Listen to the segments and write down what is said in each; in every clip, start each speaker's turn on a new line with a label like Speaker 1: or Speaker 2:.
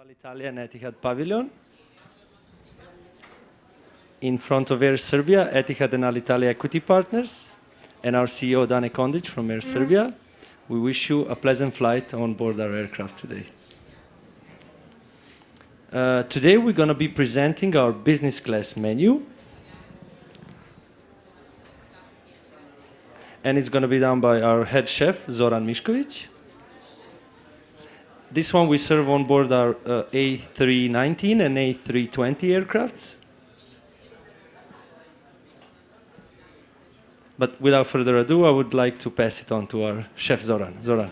Speaker 1: Alitalia and Etihad pavilion. In front of Air Serbia, Etihad and Alitalia equity partners, and our CEO Dane Kondic from Air Serbia. We wish you a pleasant flight on board our aircraft today. Today we're going to be presenting our business class menu. And it's going to be done by our head chef, Zoran Mišković. This one we serve on board our A319 and A320 aircrafts. But without further ado, I would like to pass it on to our chef Zoran. Zoran.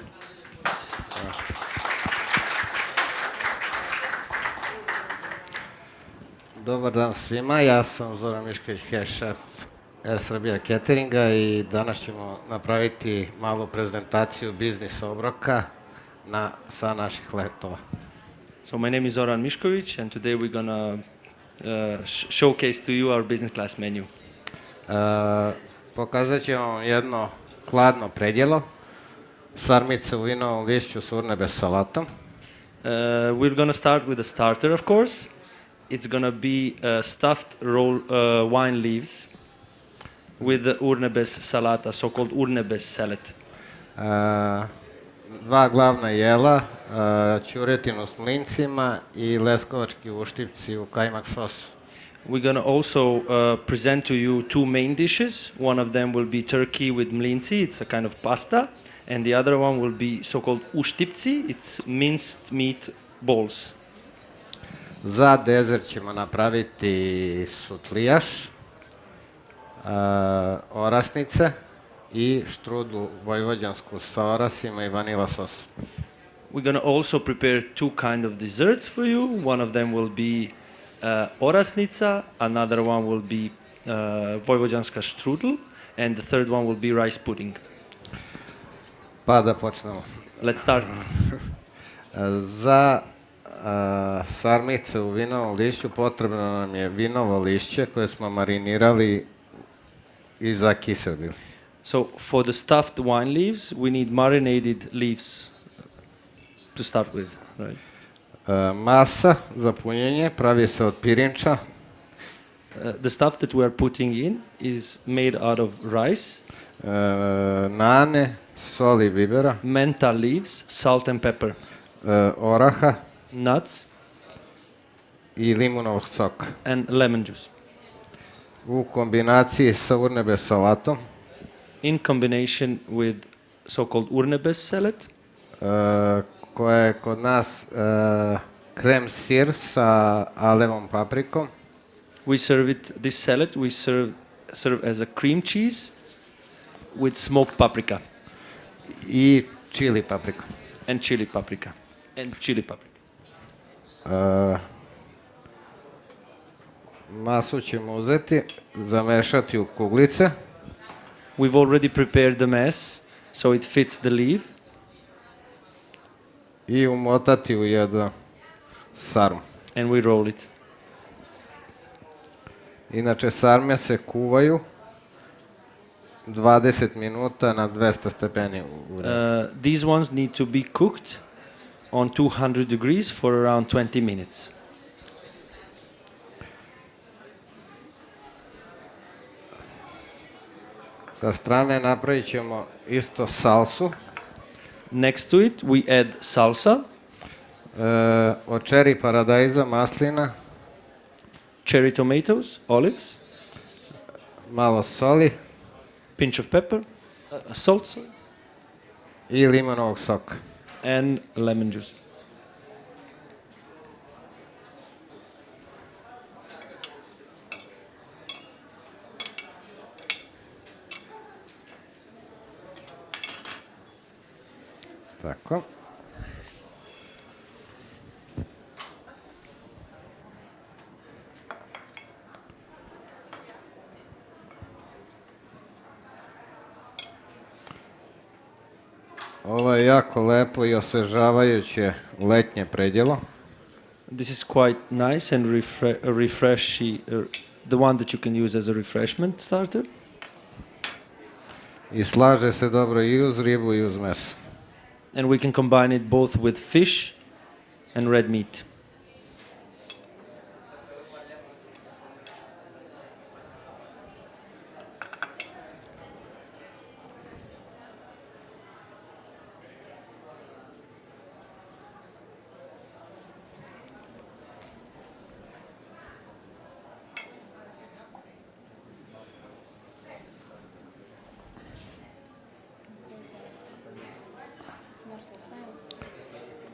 Speaker 2: Dobar dan svima, ja sam Zoran Mišković, head chef Air Serbia cateringa i danas ćemo napraviti malu prezentaciju biznis obroka sa naših letova.
Speaker 1: So my name is Zoran Mišković and today we're gonna showcase to you our business class menu.
Speaker 2: Pokazat ćemo vam jedno hladno predjelo, sarmice u vinovom lišću s urne bez salatom.
Speaker 1: We're gonna start with a starter, of course. It's gonna be stuffed wine leaves with the urne bez salata, so-called urne bez salad.
Speaker 2: Dva glavna jela, ćuretinu s mlincima i leskovački uštipci u kajmak sosu.
Speaker 1: We're going to also present to you two main dishes. One of them will be turkey with mlinci, it's a kind of pasta, and the other one will be so-called uštipci, it's minced meat balls.
Speaker 2: Za dezert ćemo napraviti sutlijaš, orasnice i štrudlu vojvođansku sa orasima i vanila sosu.
Speaker 1: We're going to also prepare two kind of desserts for you. One of them will be orasnica, another one will be vojvođanska strudel, and the third one will be rice pudding.
Speaker 2: Pa da počnemo.
Speaker 1: Let's start.
Speaker 2: Za sarmice u vinovom lišću potrebno nam je vinovo lišće koje smo marinirali i zakiselili.
Speaker 1: So for the stuffed wine leaves, we need marinated leaves to start with, right?
Speaker 2: Masa za punjenje pravi se od pirinča.
Speaker 1: The stuff that we are putting in is made out of rice,
Speaker 2: nane, soli i bibera,
Speaker 1: menta leaves, salt and pepper,
Speaker 2: oraha
Speaker 1: nuts,
Speaker 2: i limunovog soka.
Speaker 1: and lemon juice.
Speaker 2: U kombinaciji sa urne bez salatom,
Speaker 1: In combination with so-called urne bez salad,
Speaker 2: koja je kod nas krem sir sa alevom paprikom.
Speaker 1: we serve this salad we serve as a cream cheese with smoked paprika
Speaker 2: I čili paprikom.
Speaker 1: and chili paprika.
Speaker 2: Masu ćemo uzeti, zamešati u kuglice
Speaker 1: We've already prepared the mass, so it fits the leaf,
Speaker 2: i umotati u jednu sarmu.
Speaker 1: and we roll it.
Speaker 2: Inače, sarme se kuvaju 20 minuta na 200 stepeni.
Speaker 1: These ones need to be cooked on 200 degrees for around 20 minutes.
Speaker 2: Sa strane napravit ćemo isto salsu.
Speaker 1: Next to it, we add salsa,
Speaker 2: Od čeri paradajza, maslina,
Speaker 1: cherry tomatoes, olives,
Speaker 2: malo soli
Speaker 1: pinch of pepper, salt, sorry,
Speaker 2: i limunovog soka.
Speaker 1: and lemon juice.
Speaker 2: Tako. Ovo je jako lepo i osvežavajuće letnje predjelo.
Speaker 1: This is quite nice and refreshy, the one that you can use as a refreshment starter.
Speaker 2: I slaže se dobro i uz ribu i uz meso.
Speaker 1: And we can combine it both with fish and red meat.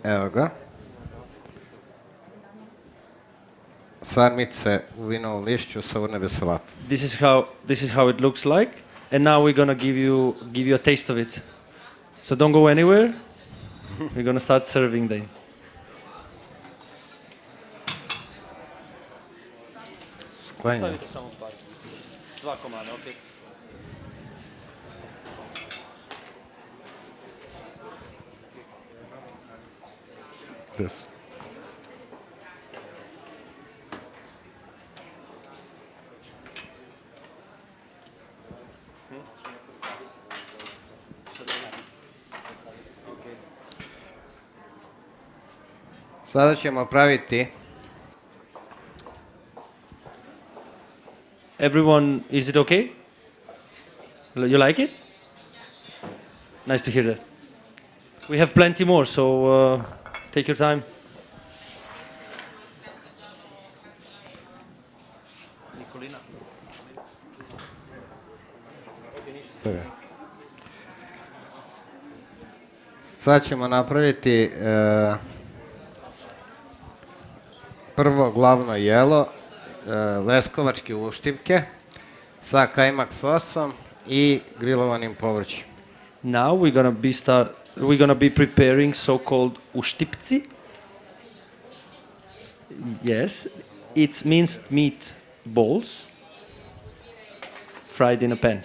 Speaker 2: Evo ga. Sarmice u vinovom lišću sa urnebe salatu.
Speaker 1: This is how it looks like, and now we're gonna give you a taste of it. So don't go anywhere. We're gonna start serving them.
Speaker 2: Sklenje.
Speaker 1: samo par. 2 komada, okej.
Speaker 2: Gde su? Sada ćemo praviti
Speaker 1: Everyone, is it okay? You like it? Nice to hear that. We have plenty more, so take your time.
Speaker 2: Sad ćemo napraviti prvo glavno jelo, leskovačke uštipke sa kajmak sosom i grilovanim povrćem.
Speaker 1: Now we're gonna be preparing so-called uštipci. Yes, it's minced meat balls fried in a pan.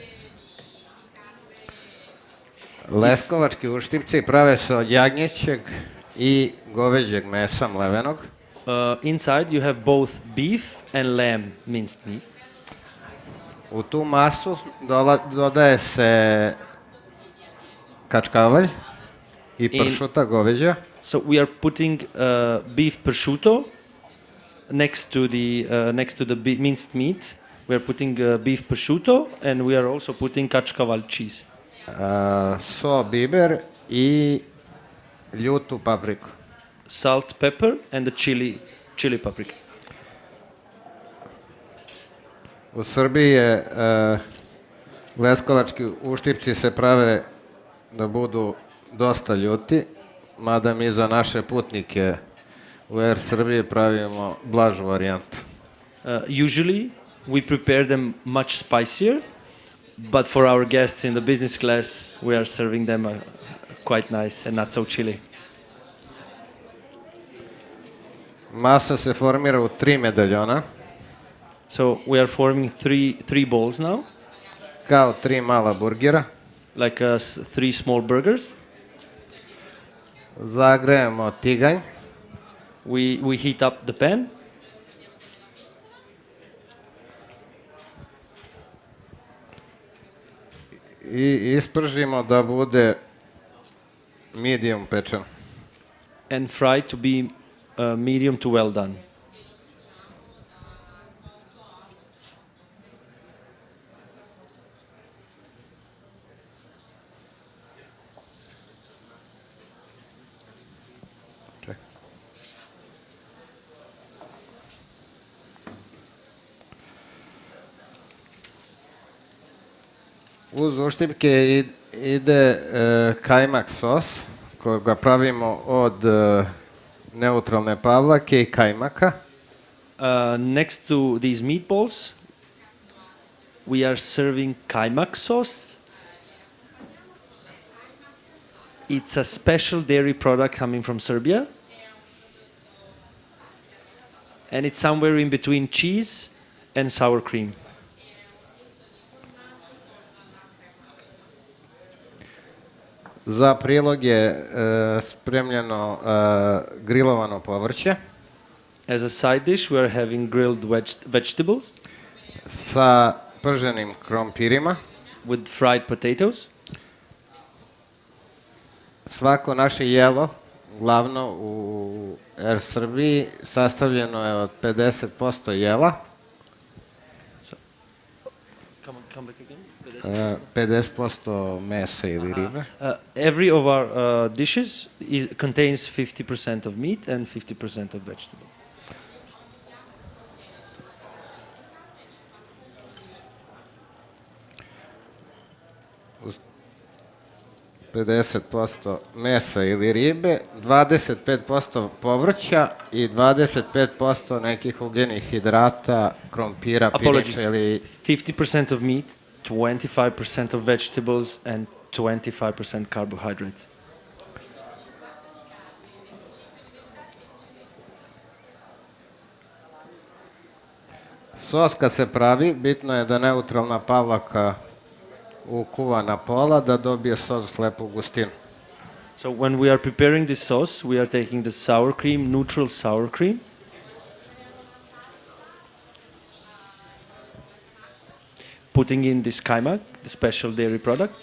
Speaker 2: Leskovački uštipci prave se od jagnjećeg i goveđeg mesa mlevenog.
Speaker 1: Inside you have both beef and lamb minced meat.
Speaker 2: U tu masu dodaje se kačkavalj i pršuta goveđa.
Speaker 1: So we are putting beef prosciutto next to the minced meat. We are putting beef prosciutto, and we are also putting kačkavalj cheese.
Speaker 2: So, biber i ljutu papriku.
Speaker 1: Salt, pepper, and the chili paprika.
Speaker 2: U Srbiji je leskovački uštipci se prave da budu dosta ljuti, mada mi za naše putnike u Air Srbiji pravimo blažu varijantu.
Speaker 1: Usually we prepare them much spicier, but for our guests in the business class we are serving them quite nice and not so chili.
Speaker 2: Masa se formira u 3 medaljona,
Speaker 1: So we are forming three balls now,
Speaker 2: kao 3 mala burgera.
Speaker 1: like 3 small burgers.
Speaker 2: Zagrejemo tiganj,
Speaker 1: We heat up the pan.
Speaker 2: i ispržimo da bude medium pečen.
Speaker 1: And fry to be medium to well done.
Speaker 2: Uz uštipke ide kajmak sos, koga pravimo od neutralne pavlake i kajmaka.
Speaker 1: Next to these meatballs, we are serving kajmak sauce. It's a special dairy product coming from Serbia. And it's somewhere in between cheese and sour cream.
Speaker 2: Za prilog je spremljeno grilovano povrće
Speaker 1: As a side dish, we are having grilled vegetables
Speaker 2: sa prženim krompirima.
Speaker 1: with fried potatoes.
Speaker 2: Svako naše jelo, glavno u Air Srbiji, sastavljeno je od 50% jela,
Speaker 1: Come back again.
Speaker 2: 50% mesa ili ribe.
Speaker 1: Every of our dishes contains 50% of meat and 50% of vegetables.
Speaker 2: 50% mesa ili ribe, 25% povrća i 25% nekih ugljenih hidrata, krompira, pilića ili...
Speaker 1: 50% of meat, 25% of vegetables, and 25% carbohydrates.
Speaker 2: Sos kad se pravi, bitno je da neutralna pavlaka ukuva na pola, da dobije sos lepu gustinu.
Speaker 1: So when we are preparing this sauce, we are taking the sour cream, neutral sour cream, putting in this kaimak, the special dairy product,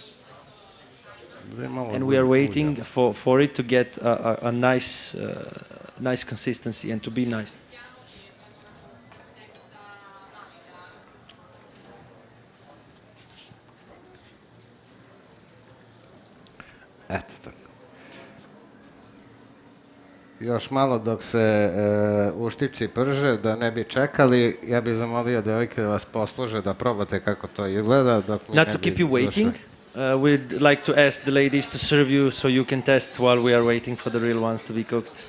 Speaker 1: and we are waiting for it to get a nice consistency and to be nice.
Speaker 2: Eto tako. Još malo dok se uštipci prže, da ne bi čekali, ja bih zamolio devojke da vas posluže, da probate kako to izgleda. Dok mi
Speaker 1: Not
Speaker 2: ne
Speaker 1: to
Speaker 2: bi
Speaker 1: keep you waiting,
Speaker 2: došli.
Speaker 1: we'd like to ask the ladies to serve you so you can test while we are waiting for the real ones to be cooked.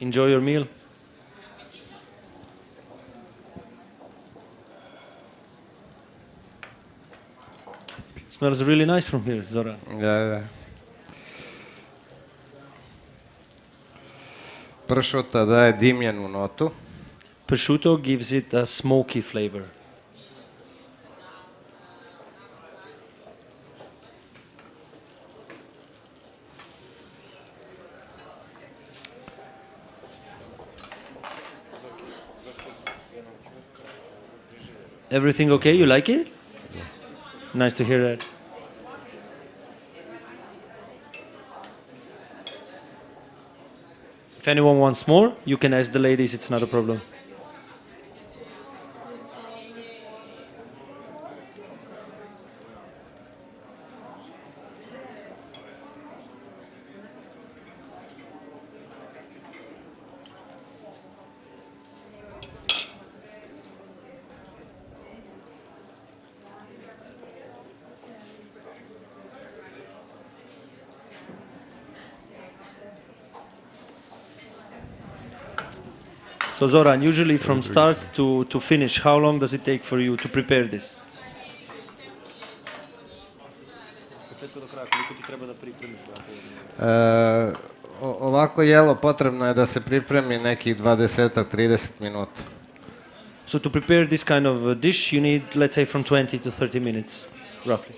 Speaker 1: Enjoy your meal. Smells really nice from here, Zoran.
Speaker 2: Ja. Pršuta daje dimljenu notu.
Speaker 1: Prosciutto gives it a smoky flavor. Everything okay? You like it? Yeah. Nice to hear that. If anyone wants more, you can ask the ladies, it's not a problem. So Zoran, usually from start to finish, how long does it take for you to prepare this?
Speaker 2: Ovako jelo potrebno je da se pripremi nekih 20-30 minuta.
Speaker 1: So to prepare this kind of dish, you need, let's say, from 20 to 30 minutes, roughly.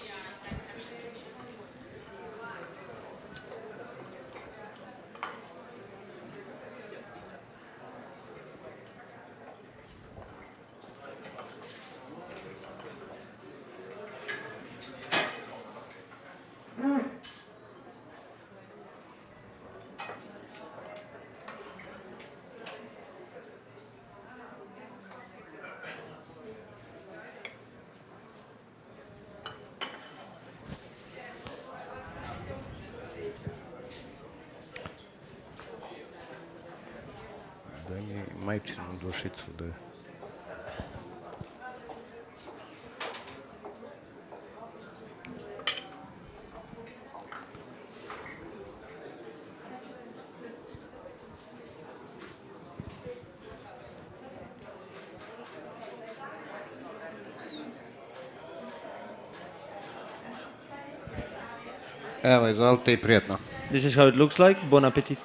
Speaker 2: Daj mi majčinu dušicu da je. Evo, izvolite i prijetno.
Speaker 1: This is how it looks like. Bon appetit.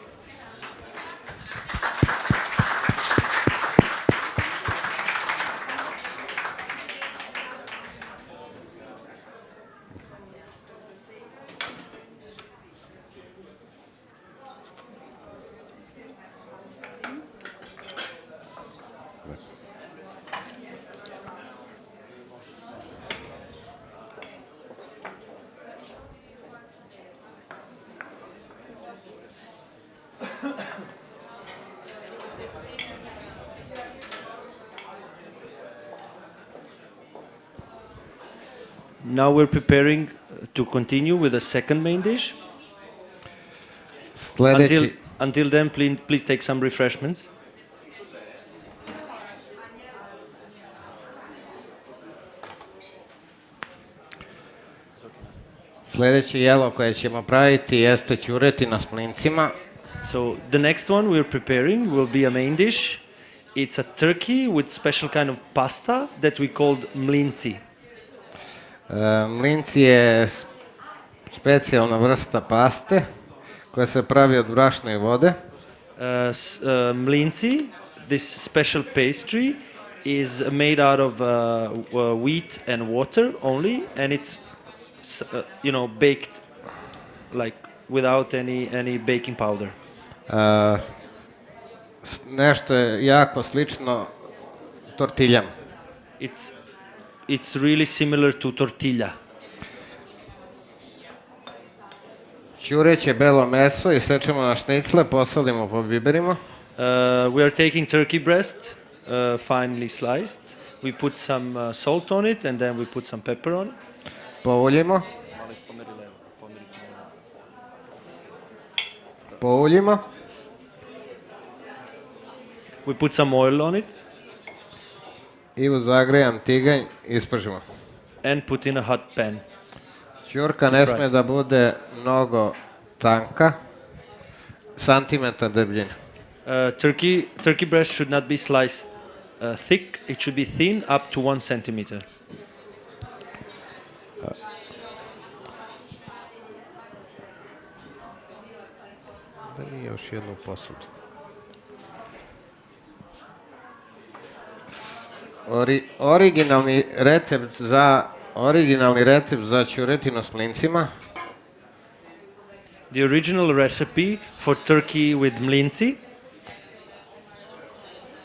Speaker 1: Now we're preparing to continue with the second main dish.
Speaker 2: Sljedeći,
Speaker 1: Until then, please take some refreshments.
Speaker 2: sljedeće jelo koje ćemo praviti jeste ćuretina s mlincima.
Speaker 1: So the next one we're preparing will be a main dish. It's a turkey with special kind of pasta that we called mlinci.
Speaker 2: Mlinci je specijalna vrsta paste koja se pravi od brašna i vode.
Speaker 1: Mlinci, this special pastry, is made out of wheat and water only, and it's baked like without any baking powder.
Speaker 2: Nešto je jako slično tortiljama.
Speaker 1: It's really similar to tortilla.
Speaker 2: Ćureće belo meso isečemo na šnicle, posolimo po biberima.
Speaker 1: We are taking turkey breast, finely sliced. We put some salt on it, and then we put some pepper on.
Speaker 2: Pouljimo. Pouljimo.
Speaker 1: We put some oil on it.
Speaker 2: I u zagrejan tiganj ispržimo.
Speaker 1: And put in a hot pan.
Speaker 2: Ćurka ne sme da bude mnogo tanka, santimetar debljine.
Speaker 1: Turkey breast should not be sliced thick. It should be thin, up to 1 centimeter.
Speaker 2: Da nije još jednu posudu. Originalni recept za ćuretinu s mlincima.
Speaker 1: The original recipe for turkey with mlinci,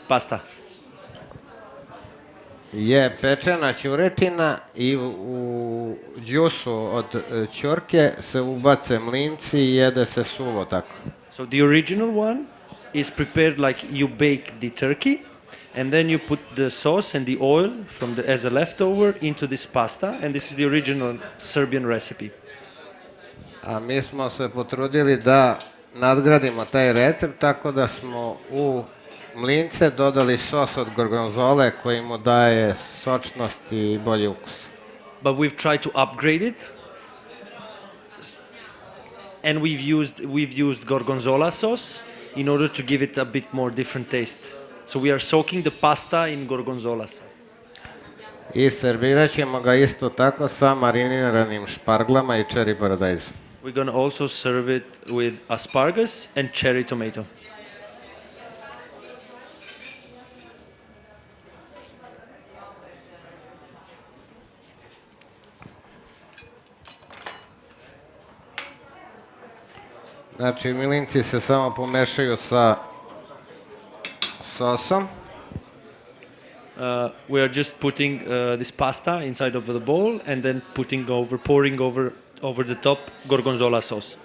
Speaker 1: pasta.
Speaker 2: Je pečena ćuretina i u džusu od ćurke se ubace mlinci i jede se suvo tako.
Speaker 1: So the original one is prepared like you bake the turkey, and then you put the sauce and the oil as a leftover into this pasta, and this is the original Serbian recipe.
Speaker 2: A mi smo se potrudili da nadgradimo taj recept tako da smo u mlince dodali sos od gorgonzole koji mu daje sočnost i bolji ukus.
Speaker 1: But we've tried to upgrade it, and we've used gorgonzola sauce in order to give it a bit more different taste. So we are soaking the pasta in gorgonzola sauce.
Speaker 2: I servirat ćemo ga isto tako sa mariniranim šparglama i čeri paradajzom.
Speaker 1: We're going to also serve it with asparagus and cherry tomato.
Speaker 2: Znači, milinci se samo pomešaju sa sosom.
Speaker 1: We are just putting this pasta inside of the bowl and then pouring over the top gorgonzola sauce.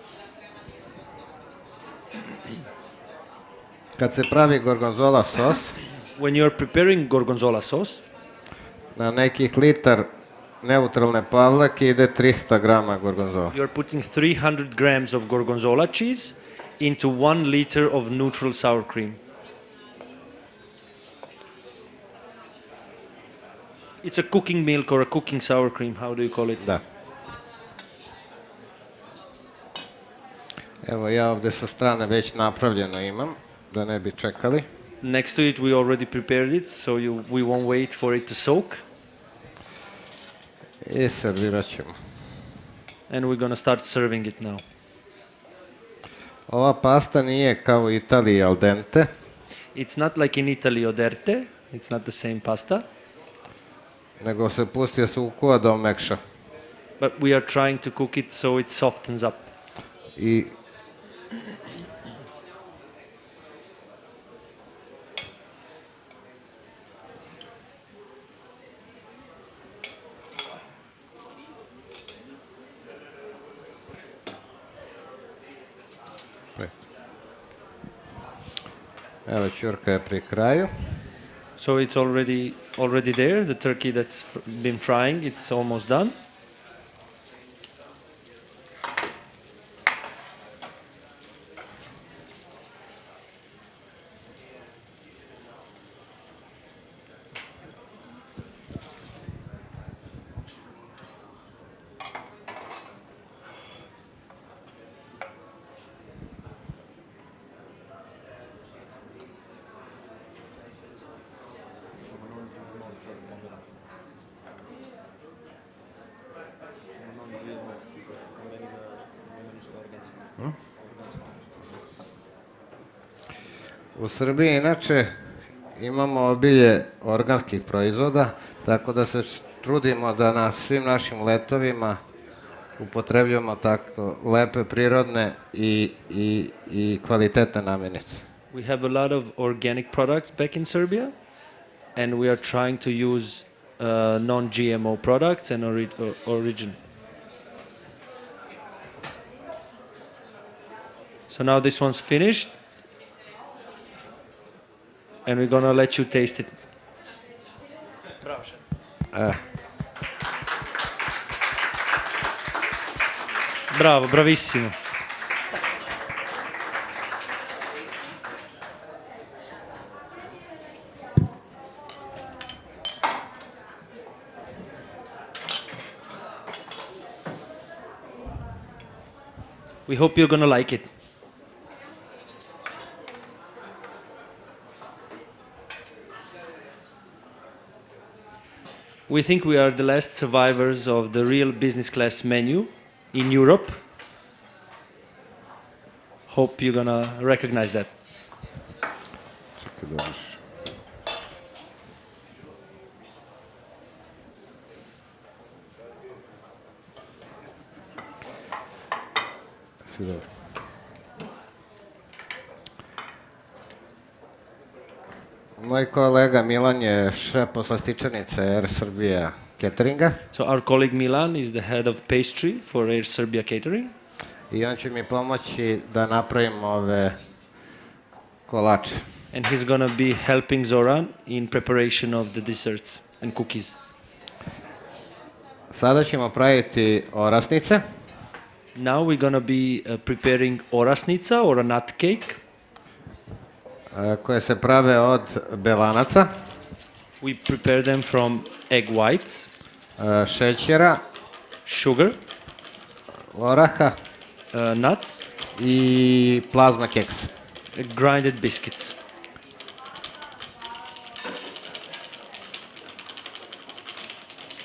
Speaker 2: Kad se pravi gorgonzola sos,
Speaker 1: When you are preparing gorgonzola sauce,
Speaker 2: na nekih litar neutralne pavlake ide 300 grama gorgonzola.
Speaker 1: you are putting 300 grams of gorgonzola cheese into 1 liter of neutral sour cream. It's a cooking milk or a cooking sour cream, how do you call it?
Speaker 2: Da. Evo ja ovde sa strane već napravljeno imam, da ne bi čekali.
Speaker 1: Next to it we already prepared it, so we won't wait for it to soak.
Speaker 2: I servirat ćemo.
Speaker 1: And we're gonna start serving it now.
Speaker 2: Ova pasta nije kao u Italiji al dente,
Speaker 1: It's not like in Italy oderte, it's not the same pasta,
Speaker 2: nego se pusti da se ukuva da omekša.
Speaker 1: but we are trying to cook it so it softens up.
Speaker 2: I evo ćurka je pri kraju.
Speaker 1: So it's already there, the turkey that's been frying, it's almost done.
Speaker 2: U Srbiji inače imamo obilje organskih proizvoda, tako da se trudimo da na svim našim letovima upotrebljamo tako lepe, prirodne i kvalitetne namirnice.
Speaker 1: We have a lot of organic products back in Serbia, and we are trying to use non-GMO products and origin. So now this one's finished, and we're gonna let you taste it. Bravo, chef. Bravo, bravissimo. We hope you're gonna like it. We think we are the last survivors of the real business class menu in Europe. Hope you're gonna recognize that.
Speaker 2: Čekaj da viš. Si dobro. Moj kolega Milan je šef poslastičarnice Air Serbia cateringa
Speaker 1: So our colleague Milan is the head of pastry for Air Serbia Catering,
Speaker 2: i on će mi pomoći da napravim ove kolače.
Speaker 1: and he's gonna be helping Zoran in preparation of the desserts and cookies.
Speaker 2: Sada ćemo praviti orasnice.
Speaker 1: Now we're gonna be preparing orasnica or a nut cake.
Speaker 2: Koje se prave od belanaca,
Speaker 1: We prepare them from egg whites,
Speaker 2: šećera,
Speaker 1: sugar,
Speaker 2: oraha
Speaker 1: nuts,
Speaker 2: i plazma keksa.
Speaker 1: grinded biscuits.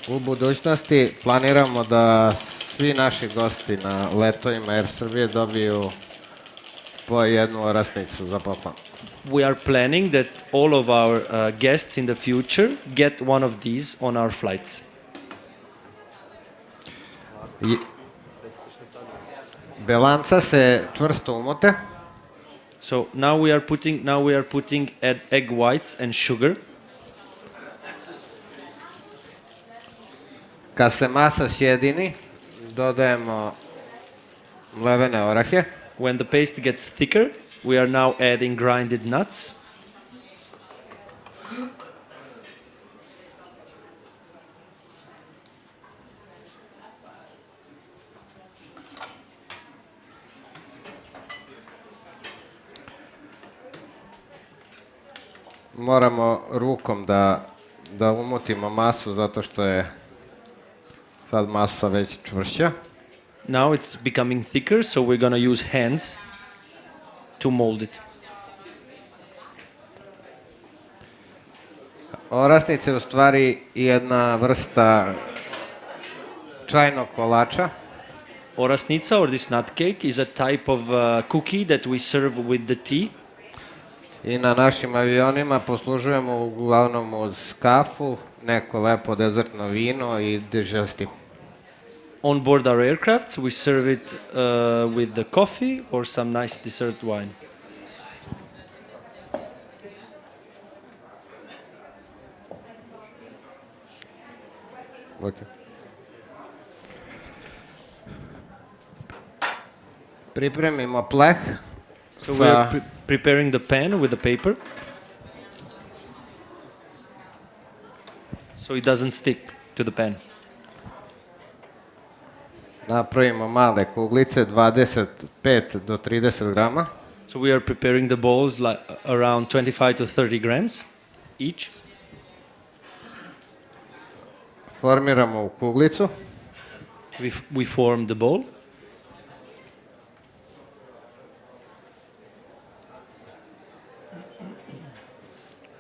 Speaker 2: U budućnosti planiramo da svi naši gosti na letovima Air Srbije dobiju po jednu orasnicu za poklon.
Speaker 1: We are planning that all of our guests in the future get one of these on our flights.
Speaker 2: Belanca se čvrsto umote.
Speaker 1: So now we are putting egg whites and sugar.
Speaker 2: Kad se masa sjedini, dodajemo mlevene orahe.
Speaker 1: When the paste gets thicker, we are now adding grinded nuts.
Speaker 2: Moramo rukom da umutimo masu zato što je sad masa već čvršća.
Speaker 1: Now it's becoming thicker, so we're gonna use hands to mold it.
Speaker 2: Orasnica je u stvari jedna vrsta čajnog kolača.
Speaker 1: Orasnica, or this nut cake, is a type of cookie that we serve with the tea.
Speaker 2: I na našim avionima poslužujemo uglavnom uz kafu, neko lepo dezertno vino i digestiv.
Speaker 1: On board our aircrafts, we serve it with the coffee or some nice dessert wine.
Speaker 2: Okay. Pripremimo pleh
Speaker 1: So we are preparing the pan with the paper, so it doesn't stick to the pan.
Speaker 2: Napravimo male kuglice, 25 do 30 grama.
Speaker 1: So we are preparing the balls around 25 to 30 grams each.
Speaker 2: Formiramo u kuglicu.
Speaker 1: We form the ball.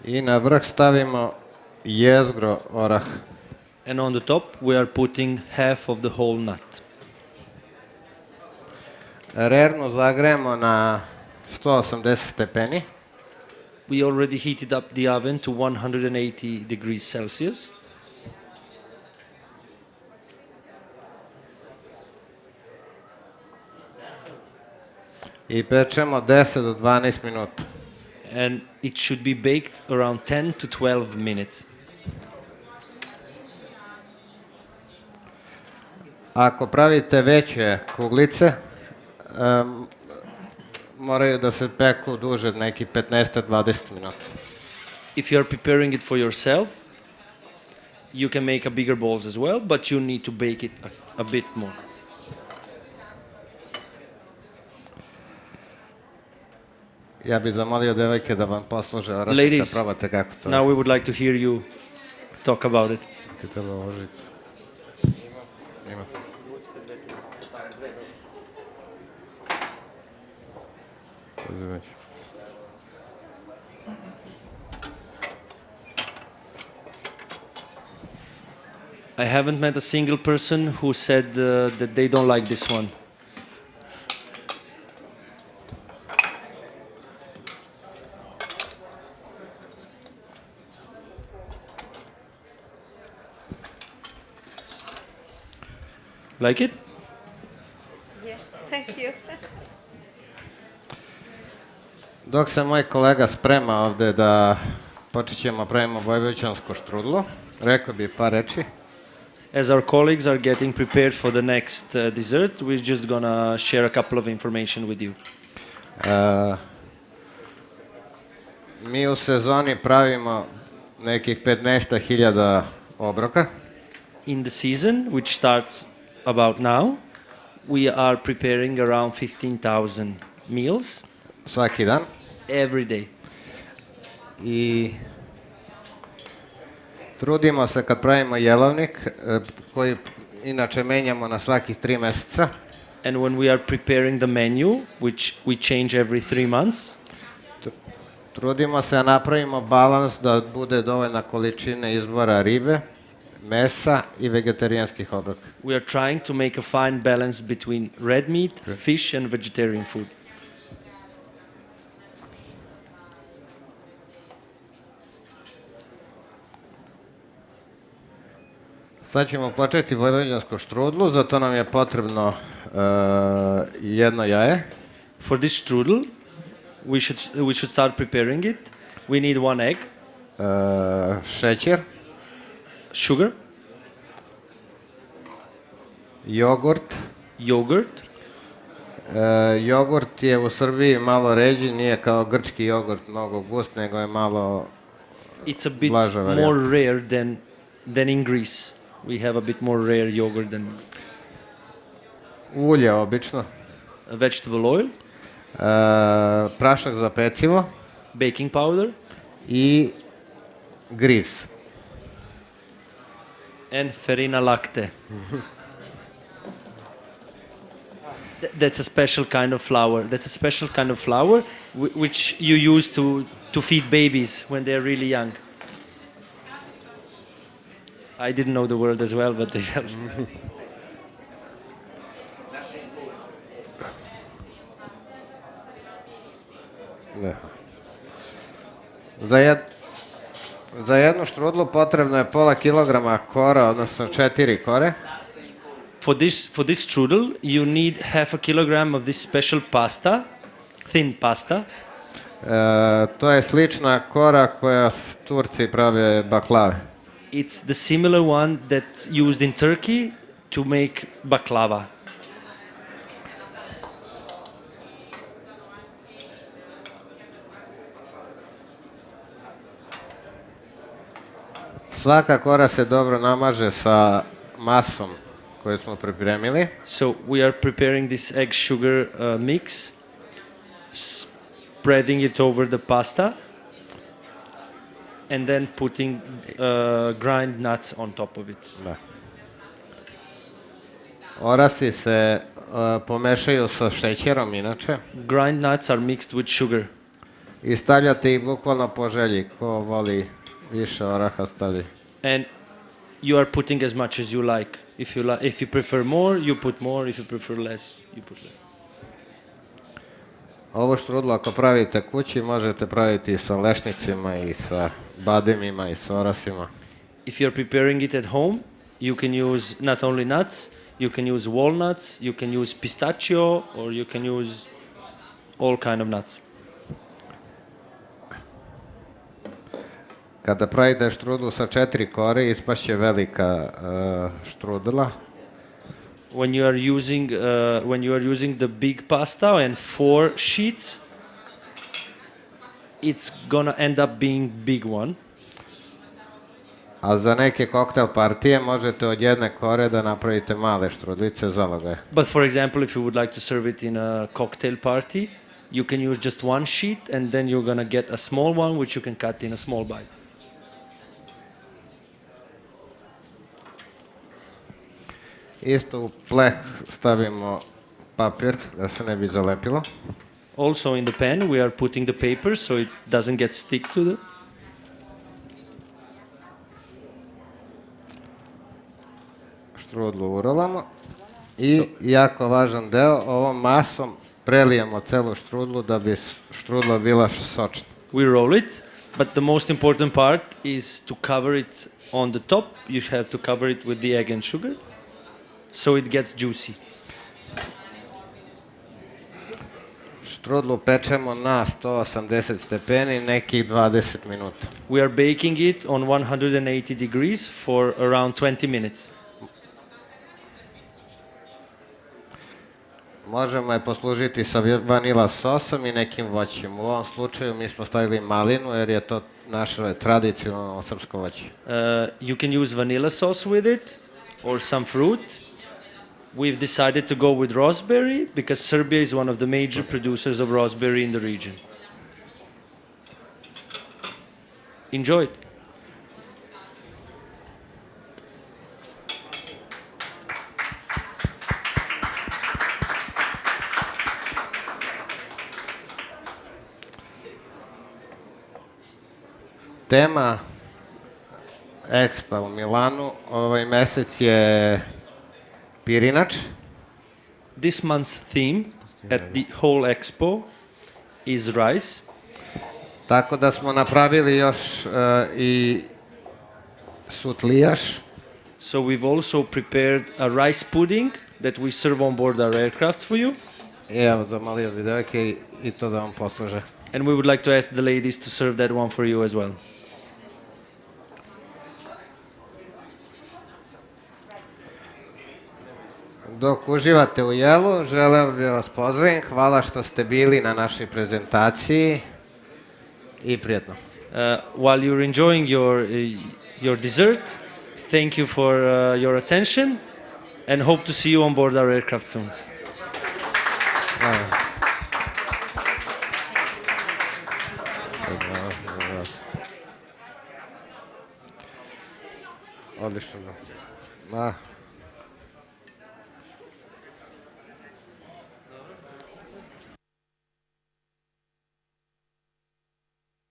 Speaker 2: I na vrh stavimo jezgro orah.
Speaker 1: And on the top, we are putting half of the whole nut.
Speaker 2: Rernu zagrejemo na 180 stepeni.
Speaker 1: we already heated up the oven to 180 degrees Celsius.
Speaker 2: I pečemo 10 do 12 minuta.
Speaker 1: And it should be baked around 10 to 12 minutes.
Speaker 2: Ako pravite veće kuglice, moraju da se peku duže, neki 15-20 minuta.
Speaker 1: If you are preparing it for yourself, you can make a bigger balls as well, but you need to bake it a bit more.
Speaker 2: Ja bih zamolio devojke da vam posluže orašnica,
Speaker 1: Ladies,
Speaker 2: probate kako to
Speaker 1: now we would like to hear you talk about it.
Speaker 2: ti treba uložiti. Ima. Uzimać.
Speaker 1: I haven't met a single person who said that they don't like this one. Like it?
Speaker 3: Yes, thank you.
Speaker 2: Dok se moj kolega sprema ovde da počet ćemo pravimo vojvođansku štrudlu, rekao bi par reči.
Speaker 1: As our colleagues are getting prepared for the next dessert, we're just gonna share a couple of information with you.
Speaker 2: Mi u sezoni pravimo nekih 15.000 obroka.
Speaker 1: In the season, which starts about now, we are preparing around 15,000 meals
Speaker 2: Svaki dan.
Speaker 1: every day.
Speaker 2: I trudimo se kad pravimo jelovnik, koji inače menjamo na svakih 3 meseca,
Speaker 1: And when we are preparing the menu, which we change every 3 months,
Speaker 2: trudimo se da napravimo balans da bude dovoljna količina izbora ribe, mesa i vegetarijanskih obroka.
Speaker 1: we are trying to make a fine balance between red meat, fish, and vegetarian food.
Speaker 2: Sad ćemo početi vojvođansku štrudlu, za to nam je potrebno jedno jaje,
Speaker 1: For this strudel, we should start preparing it. We need 1 egg,
Speaker 2: šećer,
Speaker 1: sugar,
Speaker 2: jogurt.
Speaker 1: yogurt.
Speaker 2: Jogurt je u Srbiji malo ređi, nije kao grčki jogurt mnogo gust, nego je malo
Speaker 1: It's a bit
Speaker 2: blaža varijanta.
Speaker 1: more rare than in Greece. We have a bit more rare yogurt than
Speaker 2: ulje obično,
Speaker 1: vegetable oil,
Speaker 2: prašak za pecivo
Speaker 1: baking powder,
Speaker 2: i griz.
Speaker 1: and farina latte. That's a special kind of flour. That's a special kind of flour which you use to feed babies when they're really young. I didn't know the word as well, but they helped.
Speaker 2: Da. Za jednu štrudlu potrebno je pola kilograma kora, odnosno 4 kore.
Speaker 1: For this strudel, you need half a kilogram of this special pasta, thin pasta.
Speaker 2: To je slična kora koja Turci prave baklave.
Speaker 1: It's the similar one that's used in Turkey to make baklava.
Speaker 2: Svaka kora se dobro namaže sa masom koju smo pripremili.
Speaker 1: So we are preparing this egg sugar mix, spreading it over the pasta, and then putting grind nuts on top of it.
Speaker 2: Da. Orasi se pomešaju sa šećerom inače
Speaker 1: Grind nuts are mixed with sugar,
Speaker 2: i stavljate ih bukvalno po želji, ko voli više oraha stavi.
Speaker 1: and you are putting as much as you like. If you prefer more, you put more. If you prefer less, you put less.
Speaker 2: Ovo štrudlo ako pravite kući, možete praviti i sa lešnicima i sa bademima i sa orasima.
Speaker 1: If you're preparing it at home, you can use not only nuts, you can use walnuts, you can use pistachio, or you can use all kind of nuts.
Speaker 2: Kada pravite štrudlu sa 4 kore, ispašće velika štrudla.
Speaker 1: When you are using the big pasta and 4 sheets, it's gonna end up being big one.
Speaker 2: A za neke koktel partije možete od 1 kore da napravite male štrudlice zalogaje.
Speaker 1: But for example, if you would like to serve it in a cocktail party, you can use just 1 sheet and then you're gonna get a small one which you can cut in a small bites.
Speaker 2: Isto u pleh stavimo papir da se ne bi zalepilo.
Speaker 1: Also in the pan we are putting the paper so it doesn't get stick to the...
Speaker 2: Štrudlu urolamo i jako važan deo, ovom masom prelijemo celu štrudlu da bi štrudla bila sočna.
Speaker 1: We roll it, but the most important part is to cover it on the top. You have to cover it with the egg and sugar so it gets juicy.
Speaker 2: Štrudlu pečemo na 180 stepeni nekih 20 minuta.
Speaker 1: We are baking it on 180 degrees for around 20 minutes.
Speaker 2: Možemo je poslužiti sa vanila sosom i nekim voćem. U ovom slučaju mi smo stavili malinu jer je to naše tradicionalno srpsko voće.
Speaker 1: You can use vanilla sauce with it or some fruit. We've decided to go with raspberry because Serbia is one of the major producers of raspberry in the region. Enjoy it.
Speaker 2: Tema Expo u Milanu ovaj mesec je pirinač.
Speaker 1: This month's theme at the whole expo is rice.
Speaker 2: Tako da smo napravili još i sutlijaš.
Speaker 1: So we've also prepared a rice pudding that we serve on board our aircrafts for you.
Speaker 2: I evo, zamolio bi devojke i to da vam posluže.
Speaker 1: And we would like to ask the ladies to serve that one for you as well.
Speaker 2: Dok uživate u jelu, želeo bih vas pozdravim. Hvala što ste bili na našoj prezentaciji i prijetno.
Speaker 1: While you're enjoying your dessert, thank you for your attention and hope to see you on board our aircraft soon.
Speaker 2: Odlično.